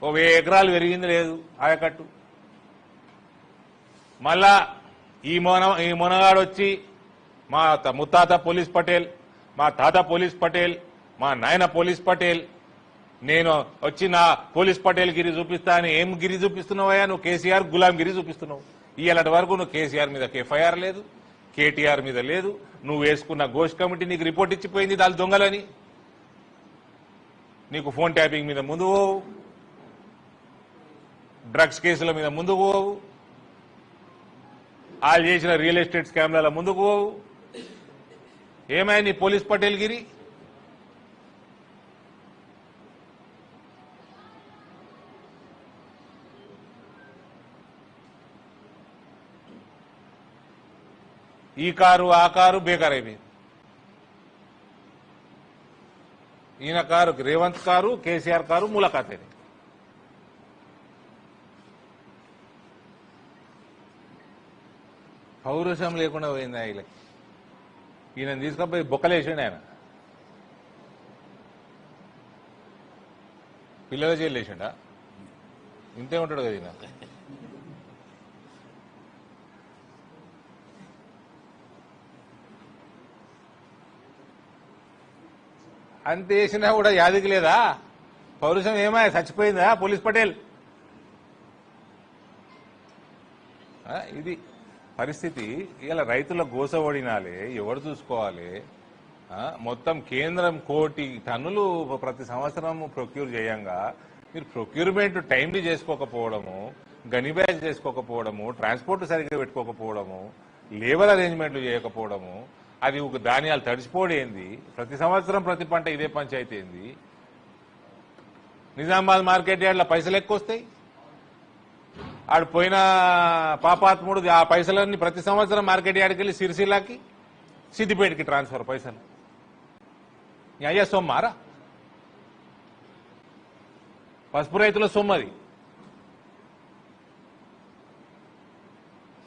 ఓ 1000 ఎకరాలు పెరిగింది లేదు ఆయకట్టు. మళ్ళా ఈ మొనగాడు వచ్చి మా ముత్తాత పోలీస్ పటేల్, మా తాత పోలీస్ పటేల్, మా నాయన పోలీస్ పటేల్, నేను వచ్చి నా పోలీస్ పటేల్ గిరి చూపిస్తా అని ఏం గిరి చూపిస్తున్నావయ్యా? నువ్వు కేసీఆర్ గులాం గిరి చూపిస్తున్నావు. ఇలాంటి వరకు నువ్వు కేసీఆర్ మీద ఎఫ్ఐఆర్ లేదు, కేటీఆర్ మీద లేదు. నువ్వు వేసుకున్న ఘోష్ కమిటీ నీకు రిపోర్ట్ ఇచ్చిపోయింది దాని దొంగలని. నీకు ఫోన్ ట్యాపింగ్ మీద ముందు పోవు, డ్రగ్స్ కేసుల మీద ముందుకు పోవు, వాళ్ళు చేసిన రియల్ ఎస్టేట్ స్కామ్ల ముందుకు పోవు. ఏమైనా నీ పోలీస్ పటేల్ గిరి? ఈ కారు ఆ కారు బేకార్ అయిపోయింది. ఈయన car Revanth car, KCR car ములాఖాత్ అయింది. పౌరుషం లేకుండా పోయింది వీళ్ళకి. ఈయన తీసుకపోయి బొక్కలేసిండు ఆయన. పిల్లల జైలు వేసిండా? ఇంతే ఉంటాడు కదా ఈయన. అంత వేసినా కూడా యాదికి లేదా? పౌరుషం ఏమా చచ్చిపోయిందా పోలీస్ పటేల్? ఇది పరిస్థితి. ఇలా రైతుల గోసవడినాలే ఎవరు చూసుకోవాలి? మొత్తం కేంద్రం 1 కోటి టన్నులు ప్రతి సంవత్సరం ప్రొక్యూర్ చేయంగా మీరు ప్రొక్యూర్మెంట్ టైంలీ చేసుకోకపోవడము, గని బ్యాచ్ చేసుకోకపోవడము, ట్రాన్స్పోర్ట్ సరిగ్గా పెట్టుకోకపోవడము, లేబర్ అరేంజ్మెంట్లు చేయకపోవడము, అది ఒక ధాన్యాలు తడిసిపోడేంది, ప్రతి సంవత్సరం ప్రతి పంట ఇదే పంచాయతీ ఏంది? నిజామాబాద్ మార్కెట్ యార్డ్ల పైసలు ఎక్కువ వస్తాయి. ఆడు పోయిన పాపాత్ముడు ఆ పైసలన్నీ ప్రతి సంవత్సరం మార్కెట్ యార్డ్కి వెళ్ళి సిరిసిల్లాకి, సిద్దిపేటకి ట్రాన్స్ఫర్ పైసలు. అయ్యా సొమ్మారా? పసుపు రైతుల సొమ్మది.